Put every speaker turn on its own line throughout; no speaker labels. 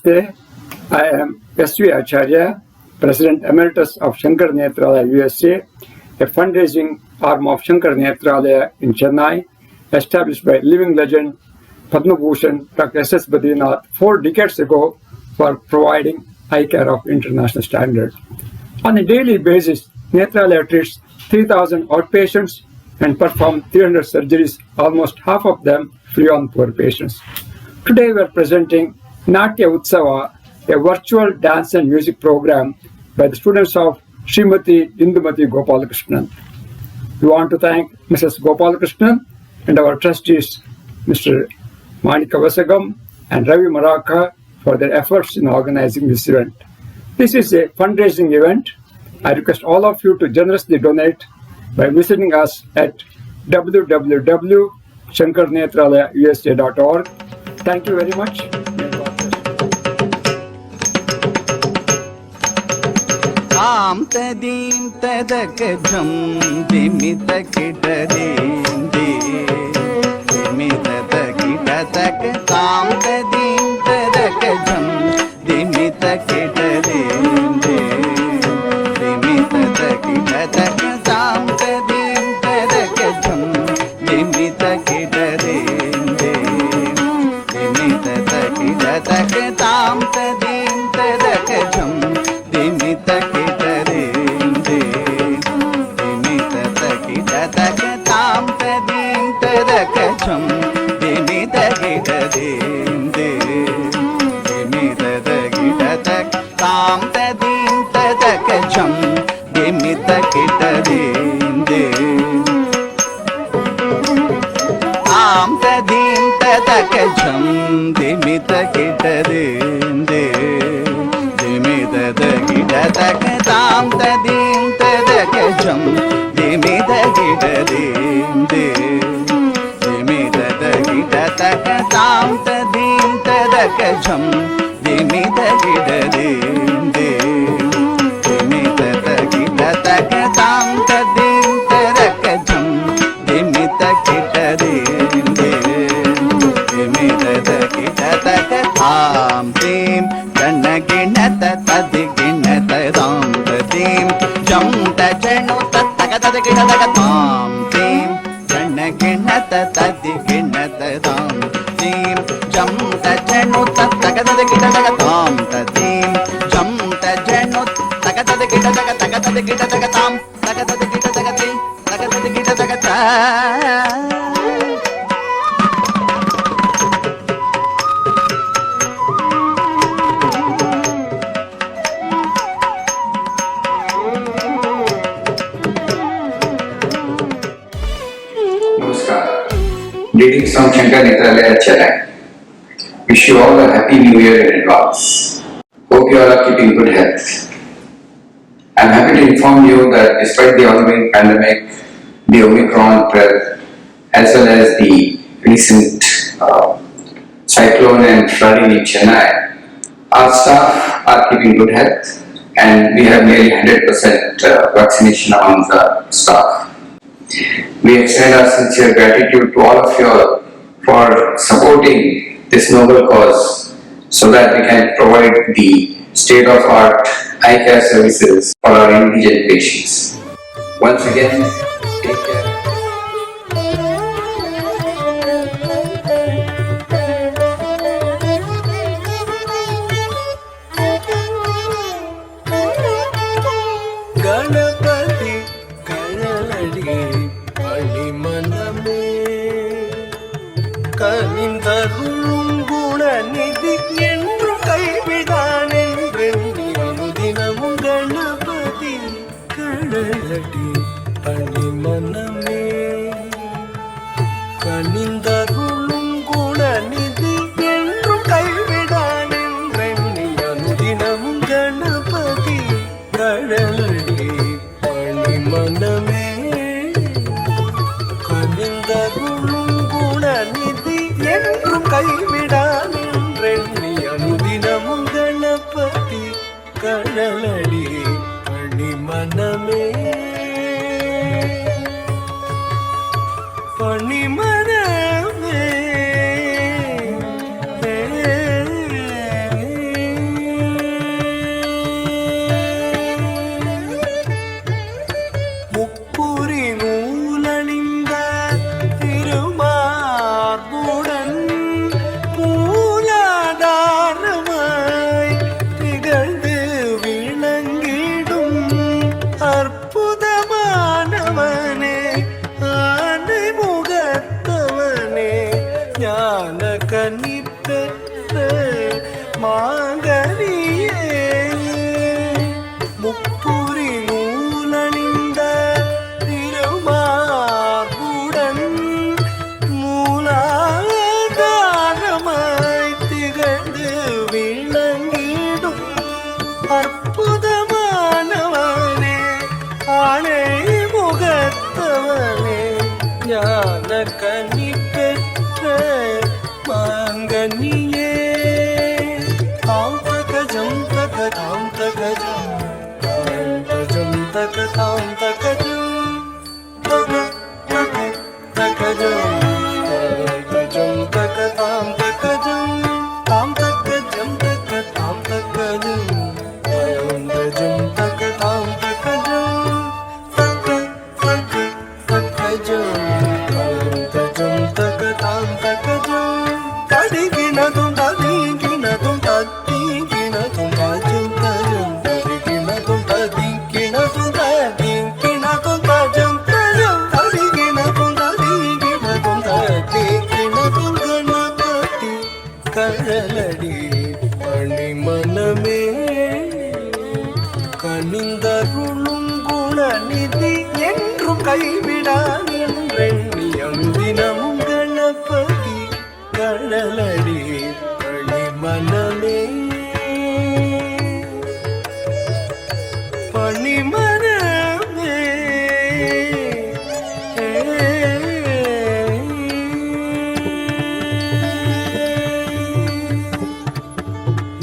Namaste. I am S.V. Acharya, President Emeritus of Shankar Nethralaya USA, a fundraising arm of Shankar Nethralaya in Chennai, established by living legend Padma Bhushan Dr. S.S. Badrinath 4 decades ago for providing eye care of international standard. On a daily basis, Nethralaya treats 3,000 outpatients and performs 300 surgeries, almost half of them free on poor patients. Today we are presenting Natya Utsava, a virtual dance and music program by the students of Srimati Indumati Gopalakrishnan. We want to thank Mrs. Gopalakrishnan and our trustees, Mr. Manika Vasagam and Ravi Maraka, for their efforts in organizing this event. This is a fundraising event. I request all of you to generously donate by visiting us at www.shankarnetralayausa.org. Thank you very much.
Tam tadim tadakajam dimita kitadim dimita takitatak tam tadim tadakajam dimita kitadim dimita takitatak tam tadim tadakajam dimita kitadim dimita takitatak tam tadim tadakajam dimita
Greetings from Shankar Nethralaya, Chennai. Wish you all a happy new year in advance. Hope you all are keeping good health. I am happy to inform you that despite the ongoing pandemic, the Omicron spread, as well as the recent cyclone and flooding in Chennai, our staff are keeping good health and we have nearly 100% vaccination among the staff. We extend our sincere gratitude to all of you all for supporting this noble cause so that we can provide the state-of-art eye care services for our indigent patients. Once again, take care.
Pani mana மூத்தவனே ஞான கனி பெற்ற மாங்கனியே தாம் தகஜம் தக தாம் தகஜம் தகஜம் தக தாம் தகஜம் தக தக தகஜம் தகஜம் தக தாம் தகஜம் தாம் தகஜம் தக தாம் தகஜம் தகஜம் தக தாம் தகஜம் தக தக தகஜம் தகஜம் தக தாம் தகஜம் தடிகினதும் ததிகினதும் தத்திகினதும் தஜம் தஜம் தடிகினதும் ததிகினதும் ததிகினதும் தஜம் தஜம் தடிகினதும் ததிகினதும் ததிகினதும் கணபதி கழலடி பணிமனமே கனிந்தருளும் குணநிதி என்றும் கைவிடா நின்றெண்ணியம் தினமும் கணபதி கழலடி பணிமனமே பணிமனமே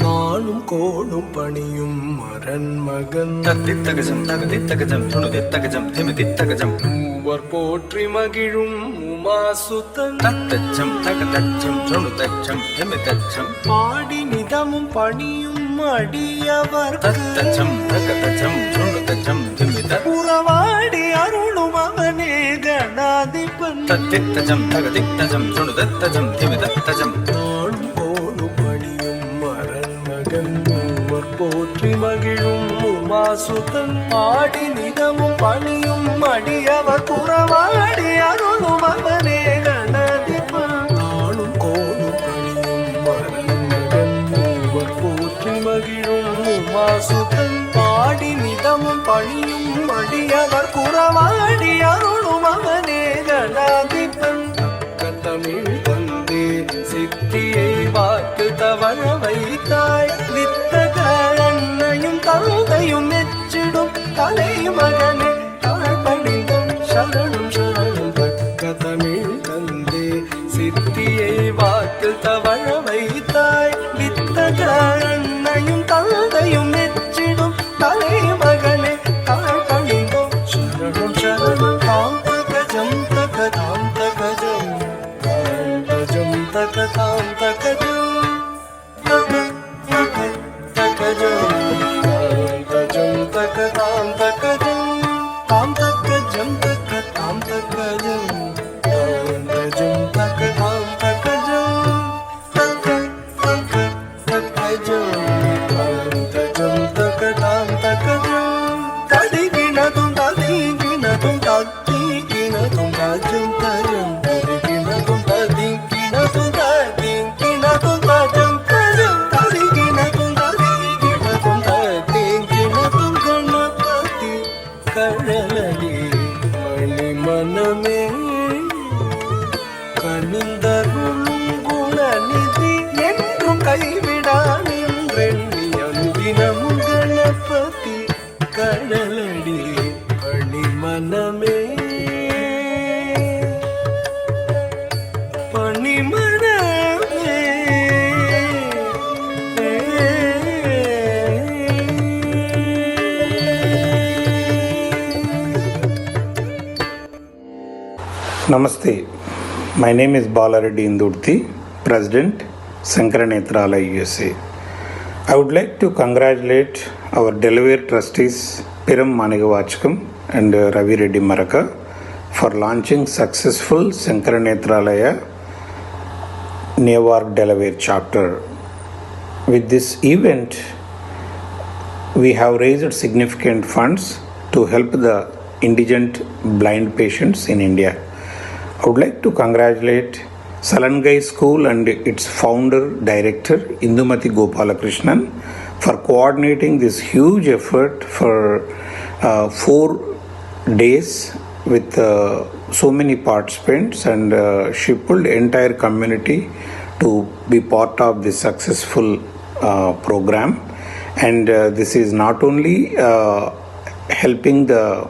நாளும் கோளும் பணியும் மரன் மகன்
தத்தித்தகஜம் தகதித்தகஜம் துணுதித்தகஜம் திமிதித்தகஜம்
மூவர் போற்றி மகிழும் உமாசுதன்
தத்தச்சம் தகதச்சம் துணுதச்சம் திமிதச்சம்
பாடி நிதமும் பணியும் அடியவர்
தத்தச்சம் தகதச்சம் துணுதச்சம் திமித
உறவாடி அருளும் அவனே கணாதிபன்
தத்தித்தஜம் தகதித்தஜம் துணுதத்தஜம் திமிதத்தஜம்
நாளும் கோளும் பணியும் மரன் மகன் மூவர் போற்றி மகிழும் உமாசுதன் பாடி நிதமும் பணியும் அடியவர் புறவாடி அருளும் அவனே கணாதிபன் நாளும் கோளும் பணியும் மரன் மகன் மூவர் போற்றி மகிழும் உமாசுதன் பாடி நிதமும் பணியும் அடியவர் புறவாடி அருளும் அவனே கணாதிபன் தமிழ் தந்தே சித்தியை வாக்கு தவழ வைத்தாய் வித்தக அன்னையும் தந்தையும் மெச்சிடும் தலைமகனே தாழ்பணிந்தும் சரணம் சரணம் தக்க தமிழ் தந்தே சித்தியை வாக்கு தவழ வைத்தாய் வித்தக அன்னையும் தந்தையும் மெச்சிடும் தலைமகனே தாழ்பணிந்தும் சரணம் சரணம் தாம் தகஜம் தக தாம் தகஜம் தகஜம் தக தாம் தகஜம் தக தக தகஜம் தகஜம் தக தாம் தகஜம் தாம் தகஜம் தக தாம் தகஜம் தகஜம் தக தாம் தகஜம் தக தக தகஜம் தகஜம் தக தாம் தகஜம் தடிகினதும் ததிகினதும் தத்திகினதும் தஜம் தஜம் தடிகினதும் ததிகினதும் ததிகினதும் தஜம் தஜம் தடிகினதும் ததிகினதும் ததிகினதும் கணபதி கழலடி மணிமனமே கனிந்தருளும் குணநிதி என்றும் கைவிடா நின்றெண்ணியம் தினமும் Ganapathi கழலடி பணிமனமே பணிமனமே
Namaste. My name is Balareddy Indurthi, President, Shankara Nethralaya USA. I would like to congratulate our Delaware trustees Piram Manigavachkam and Ravi Reddy Maraka for launching successful Shankara Nethralaya Newark, Delaware chapter. With this event, we have raised significant funds to help the indigent blind patients in India. I would like to congratulate Salangai School and its founder director Indumati Gopalakrishnan for coordinating this huge effort for 4 days with so many participants, and she pulled entire community to be part of this successful program. And this is not only helping the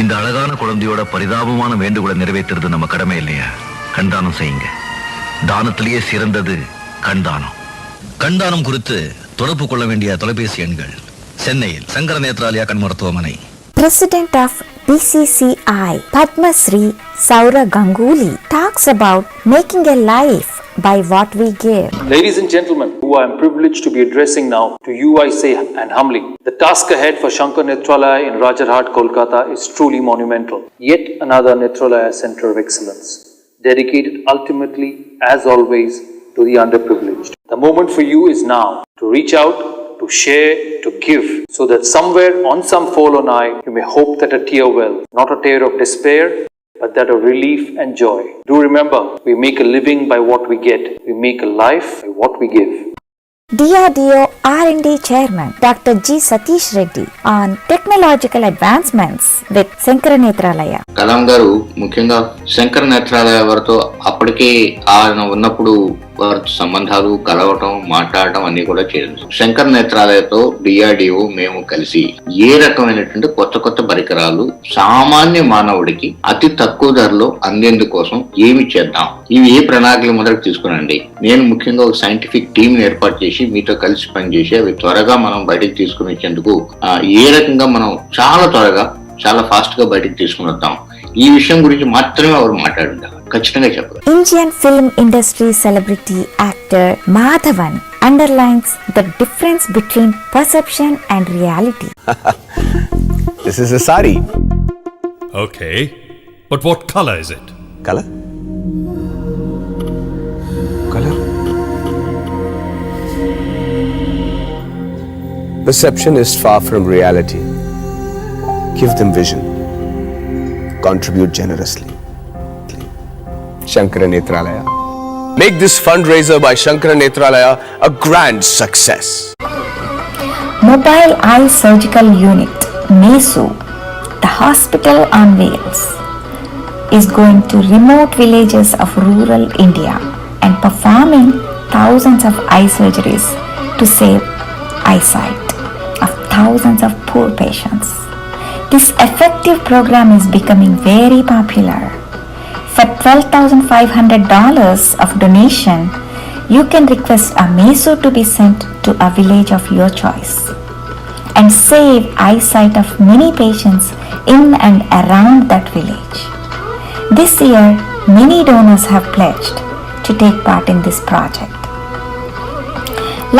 இந்த அழகான குழந்தையோட பரிதாபமான வேண்டுகோளை நிறைவேற்றுறது நம்ம கடமை இல்லையா? கண்தானம் செய்யுங்க. தானத்திலேயே சிறந்தது கண்தானம். கண்தானம் குறித்து தொடர்பு கொள்ள வேண்டிய தொலைபேசி எண்கள்: சென்னையில் சங்கர நேத்ராலயா கண் மருத்துவமனை.
President of BCCI, Padma Shri Saura Ganguly, talks about making a life by what we give.
Ladies and gentlemen, who I am privileged to be addressing now, to you I say and humbly, the task ahead for Shankar Netralaya in Rajarhat, Kolkata is truly monumental. Yet another Netralaya Center of Excellence, dedicated ultimately, as always, to the underprivileged. The moment for you is now to reach out, to share, to give, so that somewhere on some fallen eye, you may hope that a tear well, not a tear of despair, but that of relief and joy. Do remember, we make a living by what we get. We make a life by what we give.
DRDO R&D Chairman Dr. G. Satish Reddy on technological advancements with Shankara Netralaya.
Kalam గారు ముఖ్యంగా శంకర నేత్రాలయ వారితో అప్పటికే ఆయన ఉన్నప్పుడు వారి సంబంధాలు కలవటం, మాట్లాడటం అన్ని కూడా చేయాలి. శంకర నేత్రాలయతో డిఆర్డిఓ మేము కలిసి ఏ రకమైనటువంటి కొత్త కొత్త పరికరాలు సామాన్య మానవుడికి అతి తక్కువ ధరలో అందేందుకోసం ఏమి చేద్దాం, ఇవి ఏ ప్రణాళికలు మొదలు తీసుకునండి. నేను ముఖ్యంగా ఒక సైంటిఫిక్ టీమ్ ఏర్పాటు చేసి మీతో కలిసి పనిచేసి అవి త్వరగా మనం బయటకు తీసుకుని వచ్చేందుకు ఏ రకంగా మనం చాలా త్వరగా చాలా ఫాస్ట్ గా బయటకు తీసుకుని వద్దాం, ఈ విషయం గురించి మాత్రమే వారు మాట్లాడుంటారు. ఖచ్చితంగా చెప్పరు.
Indian film industry celebrity actor Madhavan underlines the difference between perception and reality.
This is a sari.
Okay, but what color is it?
Color? Color? Perception is far from reality. Give them vision. Contribute generously. Shankara Netralaya. Make this fundraiser by Shankara Netralaya a grand success.
Mobile Eye Surgical Unit, MESU, the hospital on wheels, is going to remote villages of rural India and performing thousands of eye surgeries to save eyesight of thousands of poor patients. This effective program is becoming very popular. For $12,500 of donation, you can request a MESU to be sent to a village of your choice and save eyesight of many patients in and around that village. This year, many donors have pledged to take part in this project.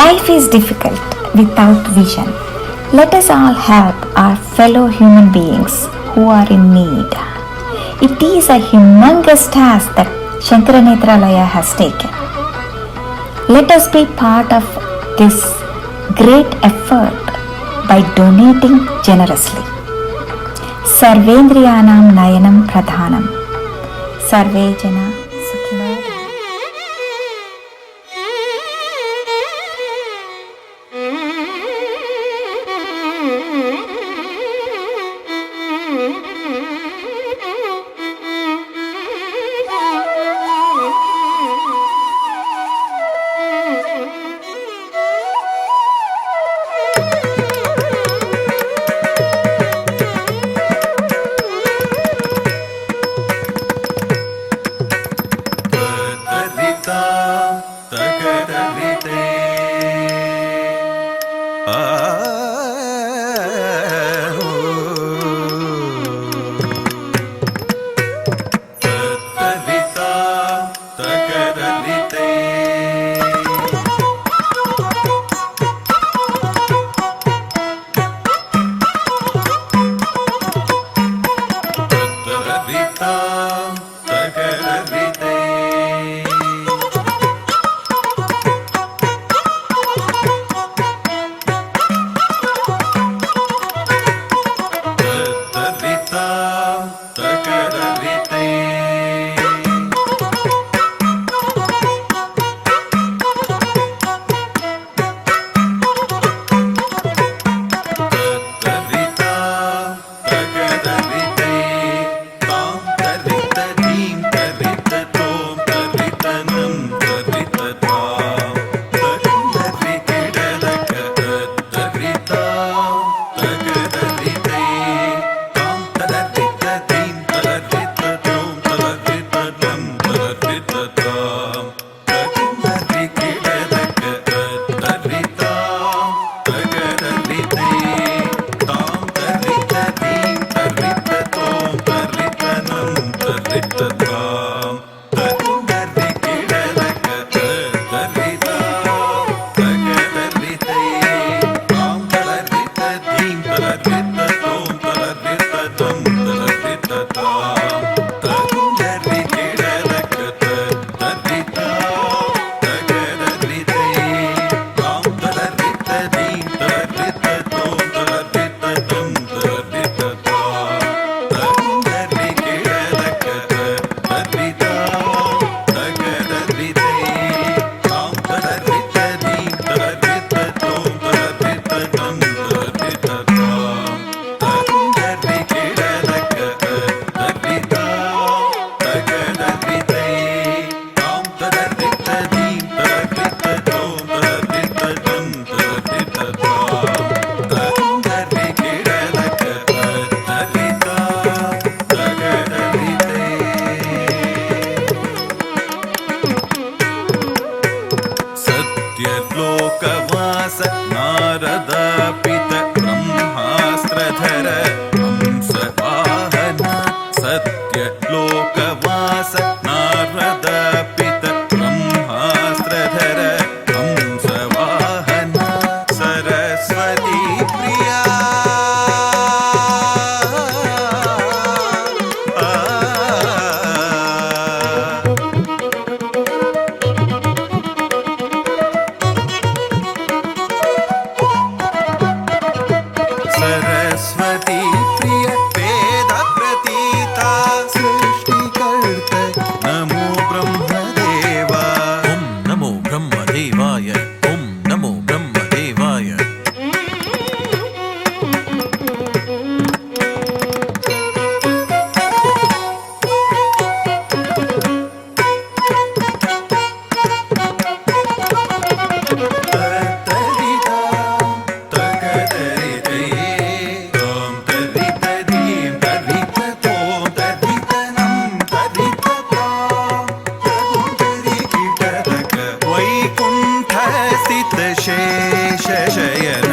Life is difficult without vision. Let us all help our fellow human beings who are in need. It is a humongous task that Shankara Netralaya has taken. Let us be part of this great effort by donating generously. Sarvendriyanam Nayanam Pradhanam. Sarve Jana Sukhino.
शेषशयन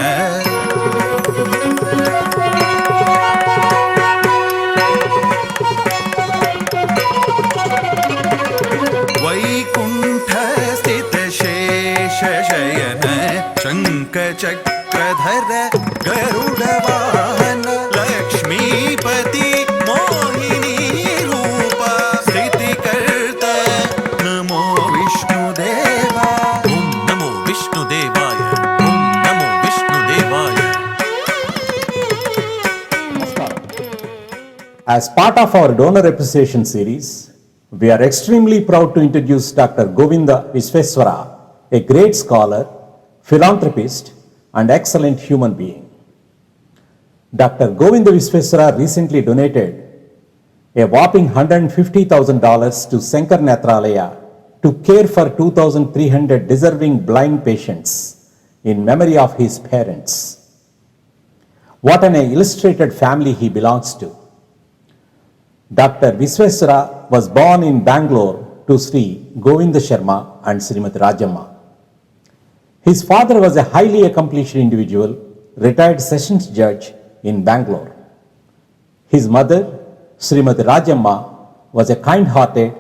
वैकुण्ठस्थित शेषशयन शङ्खचक्रधर गरुडवाहन Lakshmipati Mohini रूप स्थितिकर्त नमो विष्णुदेवा ॐ नमो विष्णुदेवाय ॐ नमो विष्णुदेवाय.
As part of our donor appreciation series, we are extremely proud to introduce Dr. Govinda Visveswara, a great scholar, philanthropist, and excellent human being. Dr. Govinda Visveswara recently donated a whopping $150,000 to Shankar Nethralaya to care for 2,300 deserving blind patients in memory of his parents. What an illustrated family he belongs to. Dr. Visveswara was born in Bangalore to Sri Govinda Sharma and Srimati Rajamma. His father was a highly accomplished individual, retired sessions judge in Bangalore. His mother, Srimati Rajamma, was a kind-hearted,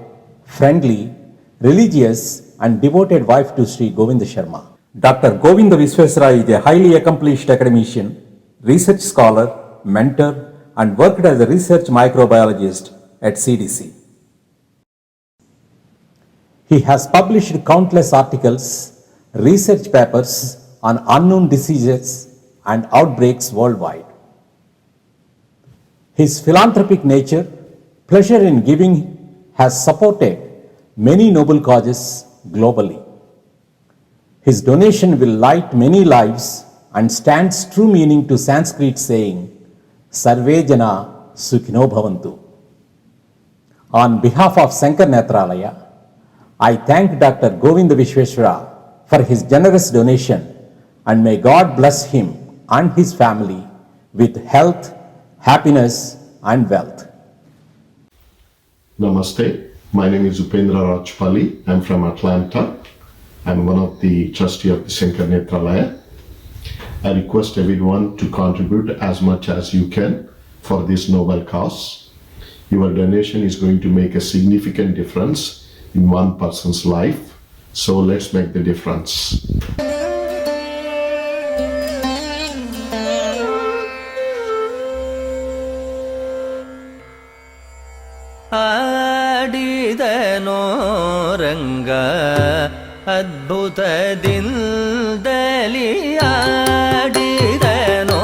friendly, religious and devoted wife to Sri Govinda Sharma. Dr. Govinda Visveswara is a highly accomplished academician, research scholar, mentor, and worked as a research microbiologist at CDC. He has published countless articles, research papers on unknown diseases and outbreaks worldwide. His philanthropic nature, pleasure in giving, has supported many noble causes globally. His donation will light many lives and stands true meaning to Sanskrit saying, Sarve Jana Sukhino Bhavantu. On behalf of Shankar Nethralaya, I thank Dr. Govinda Visveswara for his generous donation and may God bless him and his family with health, happiness and wealth.
Namaste. My name is Upendra Rajpali. I'm from Atlanta. I'm one of the trustee of the Shankar Nethralaya. I request everyone to contribute as much as you can for this noble cause. Your donation is going to make a significant difference in one person's life. So let's make the difference.
ಆಡಿದನೋ ರಂಗ ಅದ್ಭುತದಿಂದಲಿ ಆಡಿದನೋ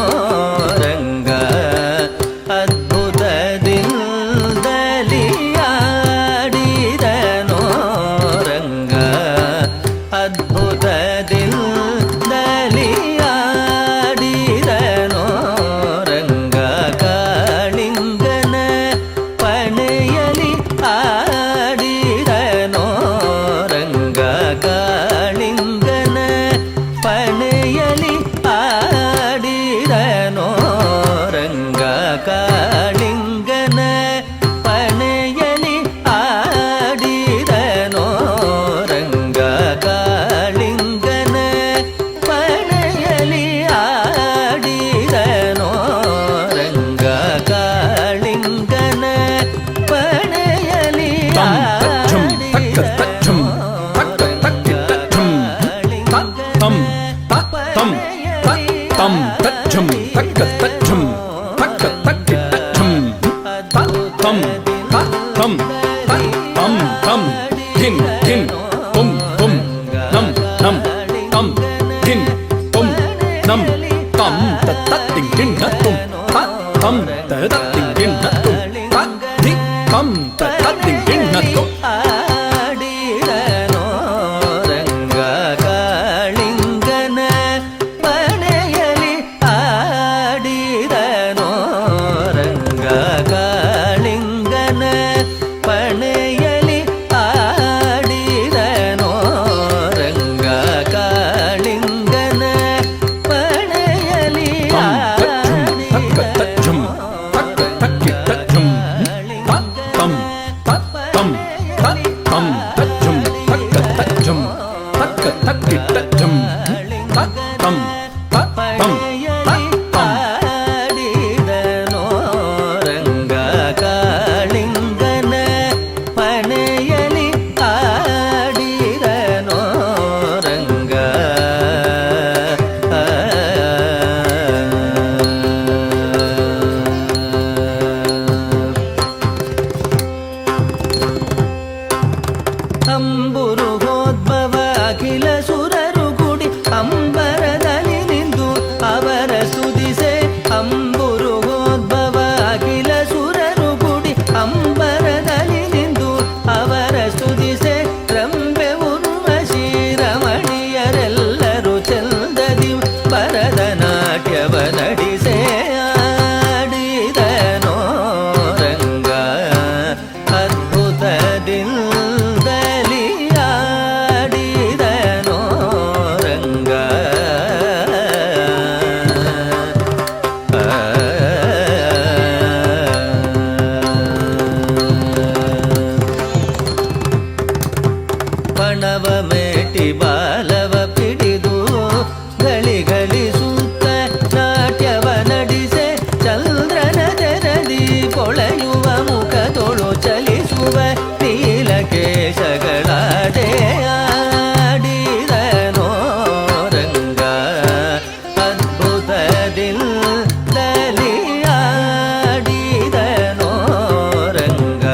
ರಂಗ ಅದ್ಭುತದಿಂದಲಿ ಆಡಿದನೋ ರಂಗ ಅದ್ಭುತದಿಂದಲಿ ಆಡಿದನೋ ರಂಗ ಕಾಳಿಂಗನ ಪನೆಯಲಿ ಆಡಿದನೋ ರಂಗ ಕಾಳಿಂಗನ ಪನೆಯಲಿ ಆಡಿದನೋ ರಂಗ ಕಾಳಿಂಗನ ಪನೆಯಲಿ ಆಡಿದನೋ ರಂಗ ಕಾಳಿಂಗನ ಪನೆಯಲಿ ಆಡಿದನೋ ರಂಗ ಕಾಳಿಂಗನ ಪನೆಯಲಿ ಆಡಿದನೋ ರಂಗ ಕಾಳಿಂಗನ ಪನೆಯಲಿ ಆಡಿದನೋ ರಂಗ ಕಾಳಿಂಗನ ಪನೆಯಲಿ ಆಡಿದನೋ ರಂಗ ಕಾಳಿಂಗನ ಪನೆಯಲಿ
ಅಂಬುರುಗೋದ್ಭವ ಅಖಿಲ ಸುರರು ಗುಡಿ ಅಂಬರದಲ್ಲಿ ನಿಂದು ಅವರ ಸ್ತುತಿಸೆ ಅಂಬುರುಗೋದ್ಭವ ಅಖಿಲ ಸುರರು ಗುಡಿ ಅಂಬರದಲ್ಲಿ ನಿಂದು ಅವರ ಸ್ತುತಿಸೆ ರಂಬೆ ಉರ್ವಶಿ ರಮಣಿಯರೆಲ್ಲರೂ ಚಂದದಿ ಭರತನಾಟ್ಯವ ನಡಿಸೆ ಆಡಿದನೋ ರಂಗ ಅದ್ಭುತದಿಂದಲಿ ಆಡಿದನೋ ರಂಗ ಪಣವ ಮೇಟಿ ಬಾಲವ ಪಿಡಿದು ಗಳಿ ಗಳಿಸುತ್ತ ನಾಟ್ಯವ ನಡಿಸೆ ಚಂದ್ರನ ತೆರದಿ ಕೊಳೆಯುವ ಮುಖದೊಳು ಚಲಿಸುವ ನೀಲಕೇಶಗಳಾಡೆ ಆಡಿದನೋ ರಂಗ ಅದ್ಭುತದಿಂದಲಿ ಆಡಿದನೋ ರಂಗ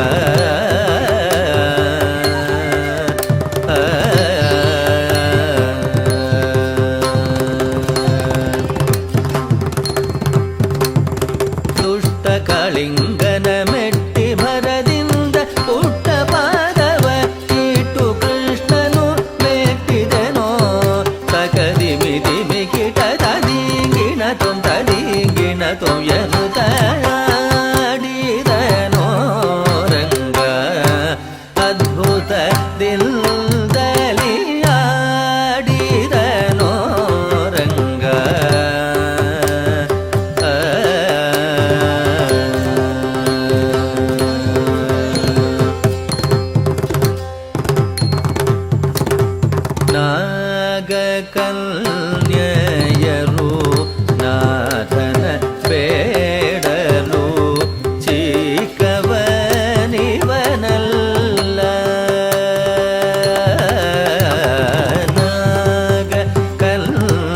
ದುಷ್ಟ ಕಾಳಿಂಗನ ಮೆಟ್ಟಿ ಭರದಿಂದ ಪುಟ್ಟ ಪಾದವ ಇಟ್ಟು ಕೃಷ್ಣನು ಮೆಟ್ಟಿದನೋ ತಕದಿಮಿ ದಿಮಿ ಕಿಟ ತದೀಗಿಣ ತೊಂ ಎನ್ನುತ್ತ ಆಡಿದನೋ ರಂಗ ಅದ್ಭುತದಿಂದಲಿ ಆಡಿದನೋ ರಂಗ ನಾಗಕನ್ಯೆಯರು ನಾಥನ ಬೇಡಲು ಚಿಕ್ಕವನಿವನಲ್ಲ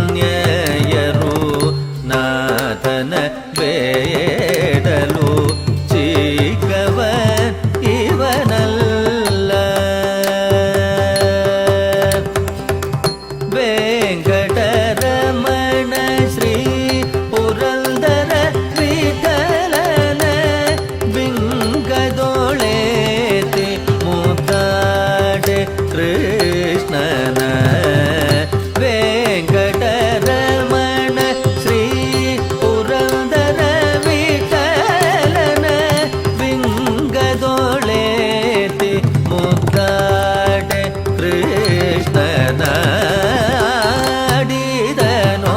ನಾಗಕನ್ಯೆಯರು ನಾಥನ ಬೇಡಲು ಚಿಕ್ಕವನ್ ಇವನಲ್ಲ ವೆಂಕಟರಮಣ ಶ್ರೀ ಪುರಂದರ ವಿಠಲನ ಬಿಂಗದೊಳೆತಿ ಮುದ್ದಾಡೆ ಕೃಷ್ಣನ ವೆಂಕಟರಮಣ ಶ್ರೀ ಪುರಂದರ ವಿಠಲನ ಬಿಂಗದೊಳೆತಿ ಮುದ್ದಾಡೆ ಕೃಷ್ಣನ ಆಡಿದನೋ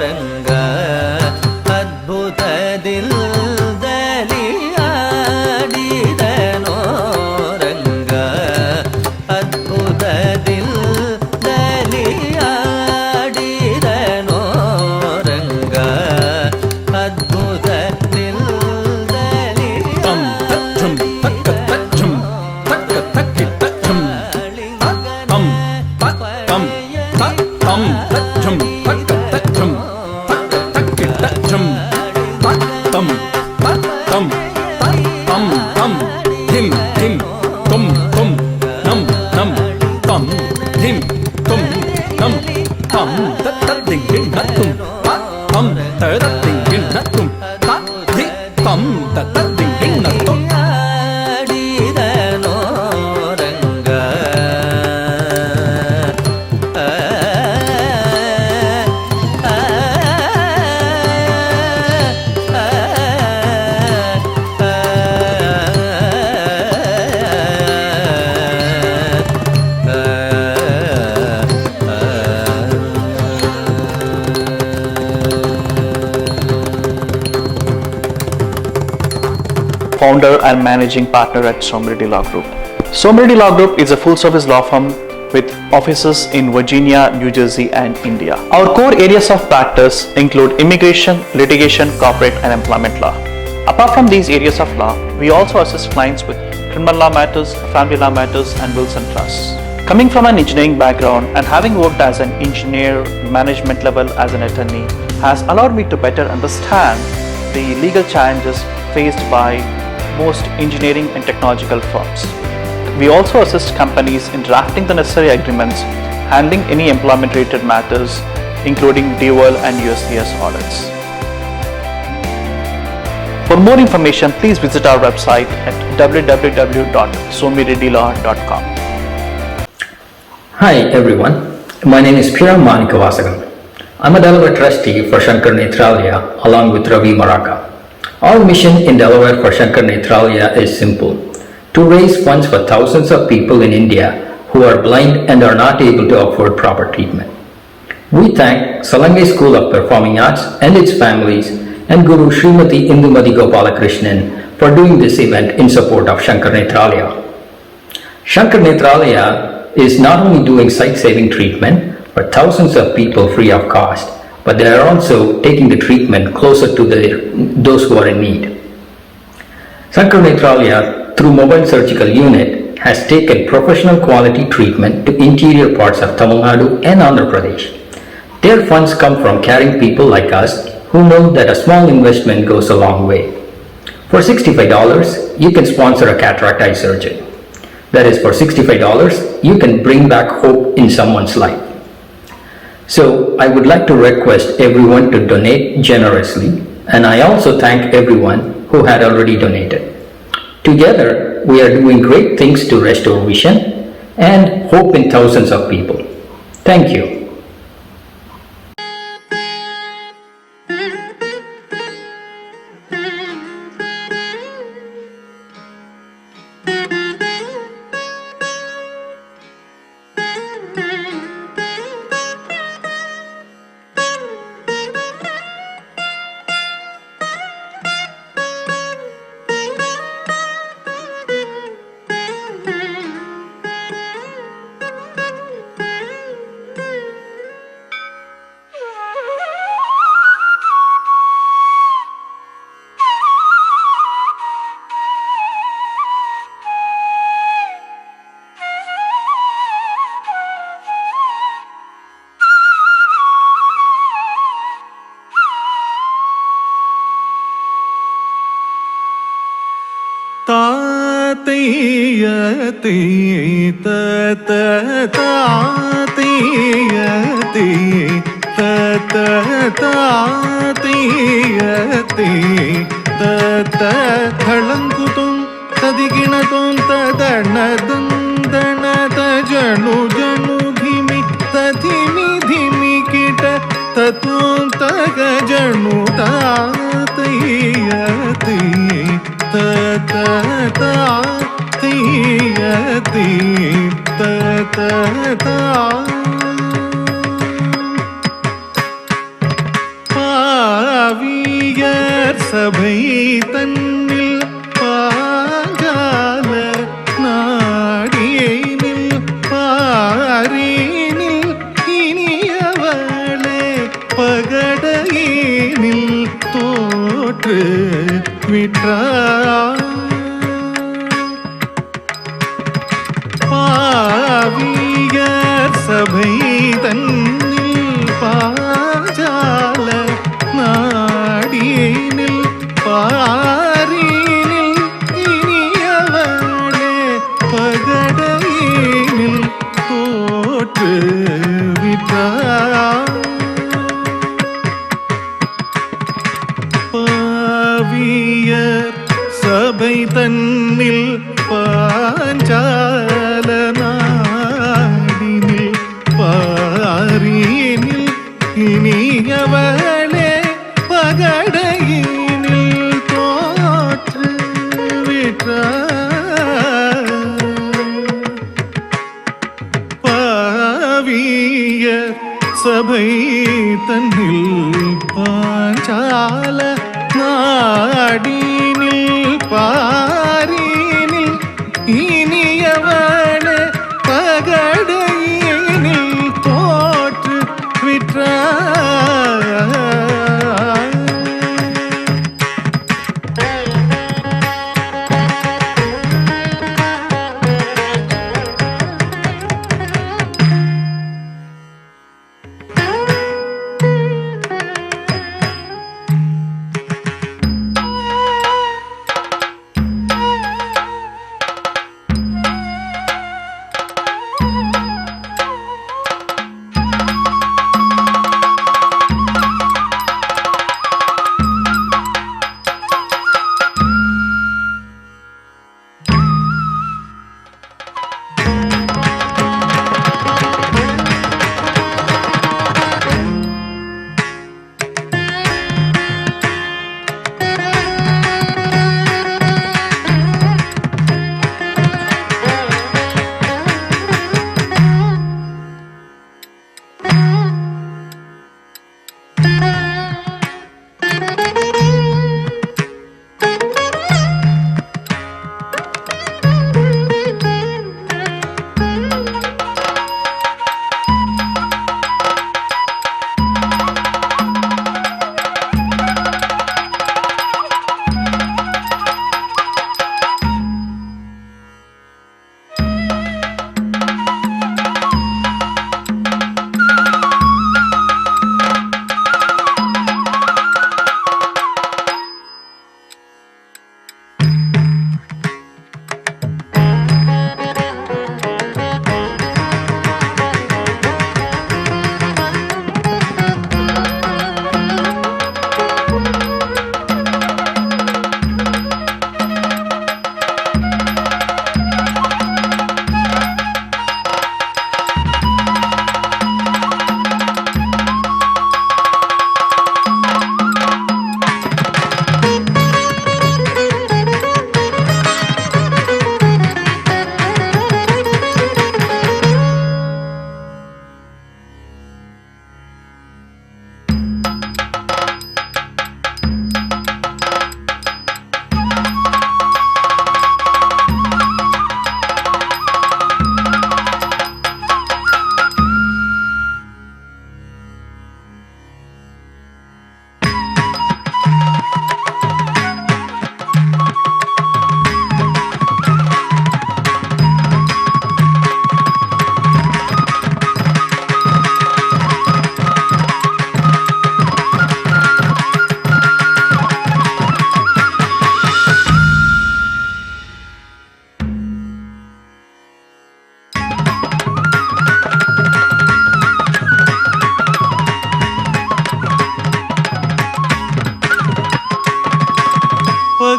ರಂಗ ಅದ್ಭುತದಿಂದಲಿ ಆಡಿದನೋ ರಂಗ ಅದ್ಭುತದಿಂದಲಿ ಆಡಿದನೋ ರಂಗ ಅದ್ಭುತದಿಂದಲಿ ಆಡಿದನೋ ರಂಗ
Founder and managing partner at Somriti Law Group. Somriti Law Group is a full-service law firm with offices in Virginia, New Jersey, and India. Our core areas of practice include immigration, litigation, corporate, and employment law. Apart from these areas of law, we also assist clients with criminal law matters, family law matters, and wills and trusts. Coming from an engineering background and having worked as an engineer, management level as an attorney has allowed me to better understand the legal challenges faced by most engineering and technological firms. We also assist companies in drafting the necessary agreements, handling any employment-related matters, including DOL and USCIS audits. For more information, please visit our website at www.somireddylaw.com.
Hi everyone, my name is Piram Manikavasagam. I'm a Delaware trustee for Shankar Nethralaya along with Ravi Maraka. Our mission in Delaware for Shankar Nethralaya is simple: to raise funds for thousands of people in India who are blind and are not able to afford proper treatment. We thank Salangai School of Performing Arts and its families and Guru Srimati Indumati Gopalakrishnan for doing this event in support of Shankar Nethralaya. Shankar Nethralaya is not only doing sight-saving treatment for thousands of people free of cost, but they are also taking the treatment closer to those who are in need. Shankar Nethralaya, through Mobile Surgical Unit, has taken professional quality treatment to interior parts of Tamil Nadu and Andhra Pradesh. Their funds come from caring people like us who know that a small investment goes a long way. For $65, you can sponsor a cataract eye surgeon. That is, for $65, you can bring back hope in someone's life. So, I would like to request everyone to donate generously, and I also thank everyone who had already donated. Together, we are doing great things to restore vision and hope in thousands of people. Thank you.
தாத்தையத்தை தாத்தையத்தை தாத்தையத்தை தளங்குதும் ததிகிணதும் ததனதந்தனத ஜனு ஜனு ಧಿಮಿ ததிமி ಧಿಮಿ கிட தத்தும் தக ஜனு தாத்தையத்தை தாத்தையத்தை பாவியர் சபை தன்னில் பாஞ்சால நாடினில் பாரினில் இனியவளே பகடையினில் தோற்று விட்டார். பாவியர் சபை தன்னில் பாஞ்சால நாடினில் பாரினில் இனியவளே பகடையினில் தோற்று விட்டார். பாவியர் சபை தன்னில் பாஞ்சால நாடினில் பாரினில் இனியவளே பகடையினில் தோற்று விட்டார். பாவியர் சபை தன்னில் பாஞ்சால நாடினில் பாரினில் இனியவளே பகடையினில் தோற்று விட்டார்.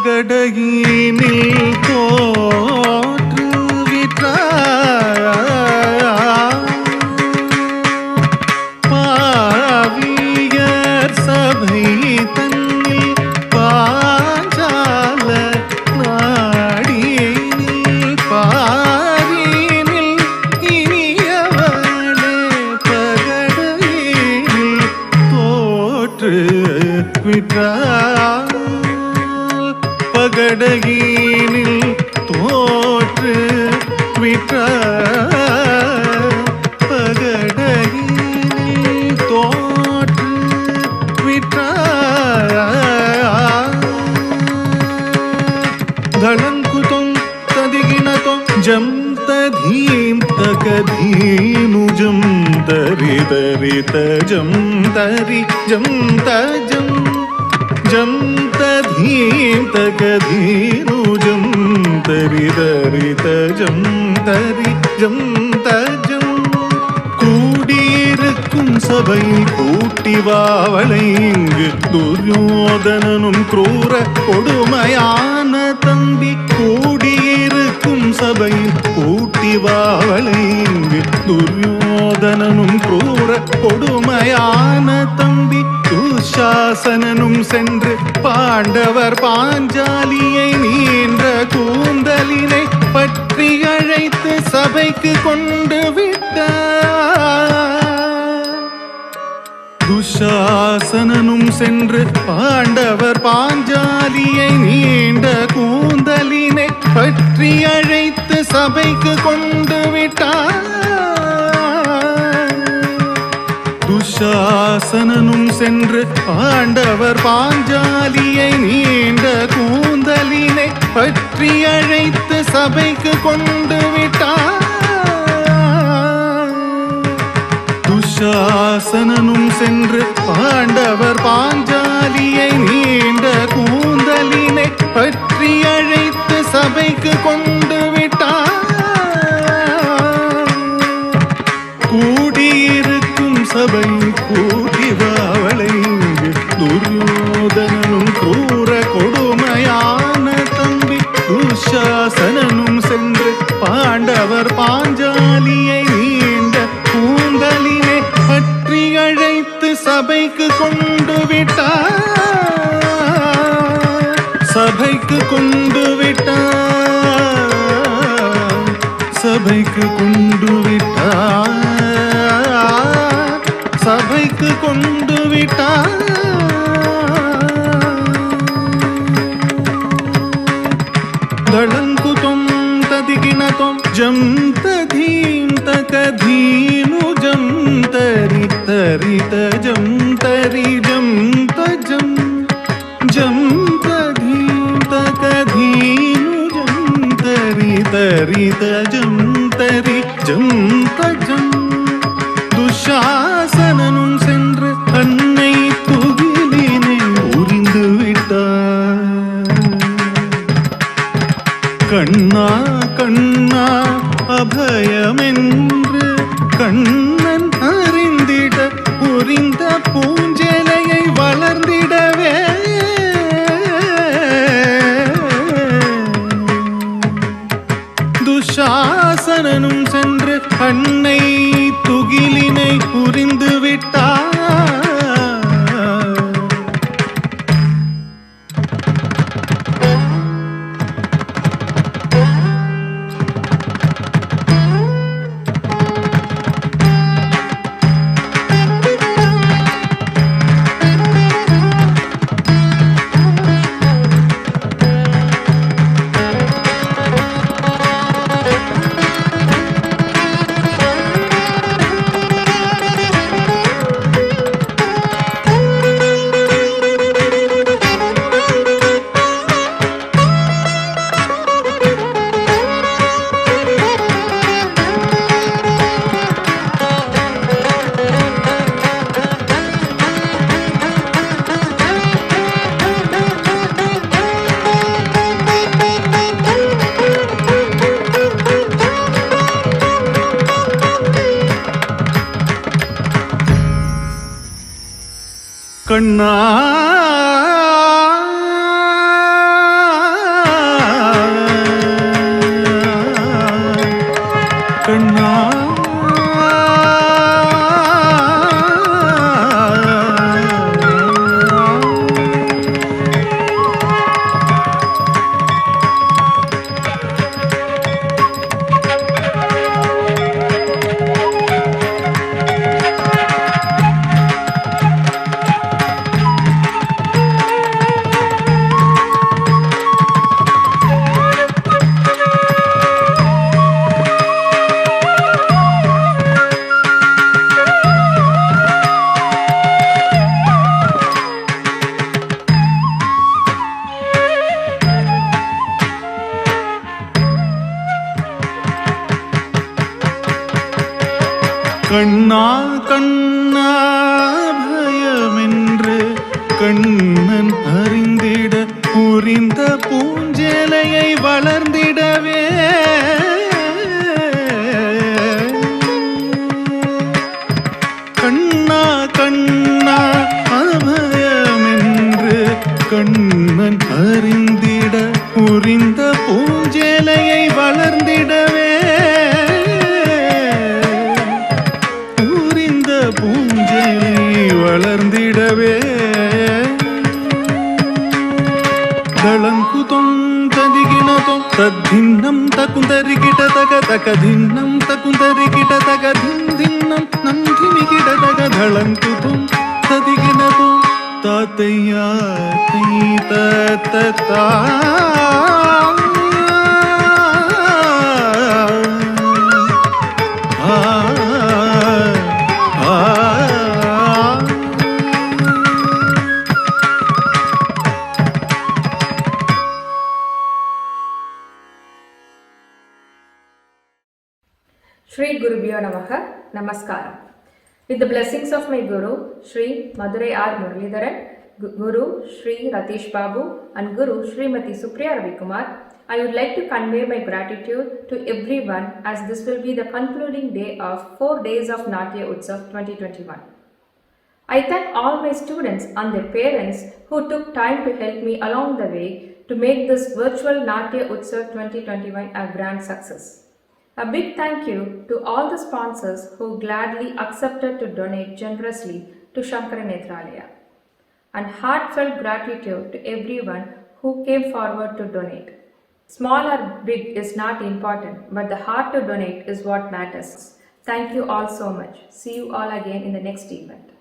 பகடையினில் தோற்றுவிட்டார் பாவியர் சபை தன்னில் பாஞ்சால நாடியினில் பாரினில் இனியவளே பகடையினில் தோற்று விட்டார் பகடையினில் தோற்று விட்டார் பகடையினில் தோற்று விட்டார் தளங்குதொம் ததிகினதொம் ஜம் ததீம் தகதீனுஜம் தரி தரி தஜம் தரி ஜம் தஜம் ஜம் ததீம் தகதீனுஜம் தரி தரி தஜம் தரி ஜம் தஜம் கூடியிருக்கும் சபையில் கூட்டிவாவளை இங்கு துரியோதனனும் क्रूर கொடுமையான தம்பி கூடியிருக்கும் சபையில் கூட்டிவாவளை இங்கு துரியோதனனும் क्रूर கொடுமையான தம்பி துஷாசனனும் சென்று பாண்டவர் பாஞ்சாலியை நீண்ட கூந்தலினை பற்றி அழைத்து சபைக்கு கொண்டு விட்டார் துஷாசனனும் சென்று பாண்டவர் பாஞ்சாலியை நீண்ட கூந்தலினை பற்றி அழைத்து சபைக்கு கொண்டு விட்டார் துஷாசனனும் சென்று பாண்டவர் பாஞ்சாலியை நீண்ட கூந்தலினை பற்றி அழைத்து சபைக்கு கொண்டு விட்டார் துஷாசனனும் சென்று பாண்டவர் பாஞ்சாலியை நீண்ட கூந்தலினை பற்றி அழைத்து சபைக்கு கொண்டு விட்டார் கூடியிருக்கும் சபை கூட்டிவாவளை துரியோதனனும் क्रूर கொடுமையான தம்பி துஷாசனனும் சென்று பாண்டவர் பாஞ்சாலியை நீண்ட கூந்தலினை பற்றி அழைத்து சபைக்கு கொண்டு விட்டார் சபைக்கு கொண்டு விட்டார் சபைக்கு கொண்டு விட்டார் சபைக்கு கொண்டு விட்டார் தளங்குதொம் ததிகினதொம் ஜம் ததீம் தகதீனு ஜம் தரி தரி தஜம் தரி ஜம் தஜம் ஜம் ததீம் தகதீனு ஜம் தரி தரி தஜம் தரி ஜம் தஜம் துஷாசனனும் சென்று அன்னை துகிலினை உரிந்து விட்டார் கண்ணா கண்ணா அபயமென்று கண்ணன் அறிந்திட புரிந்த பூஞ்செலையை வளர்ந்திடவே துஷாசனனும் சென்று அன்னை துகிலினை புரிந்து விட்டார் கண்ணா கண்ணா கண்ணா கண்ணா பயமென்று கண்ணன் அறிந்திட புரிந்த பூஞ்சேலையை வளர்ந்திடவே கண்ணா கண்ணா அபயமென்று கண்ணன் அறிந்திட புரிந்த பூஞ்சேலையை வளர்ந்திடவே பூஞ்சேலை வளர்ந்திடவே தளங்குதொம் ததிகிணதொம் தத்தின்னம் தகுந்தரிகிட தக தகதின்னம் தகுந்தரிகிட தகதின்னம் நந்தினிகிட தக தளங்குதொம் ததிகிணதொம் தாத்தையா தை Datta
Shri Gurubhyo Namaha, Namaskaram. With the blessings of my Guru, Shri Madurai R. Muralidharan, Guru Shri Ratish Babu and Guru Srimati Supriya Ravikumar, I would like to convey my gratitude to everyone as this will be the concluding day of 4 days of Natya Utsav 2021. I thank all my students and their parents who took time to help me along the way to make this virtual Natya Utsav 2021 a grand success. A big thank you to all the sponsors who gladly accepted to donate generously to Shankara Nethralaya. And heartfelt gratitude to everyone who came forward to donate. Small or big is not important, but the heart to donate is what matters. Thank you all so much. See you all again in the next event.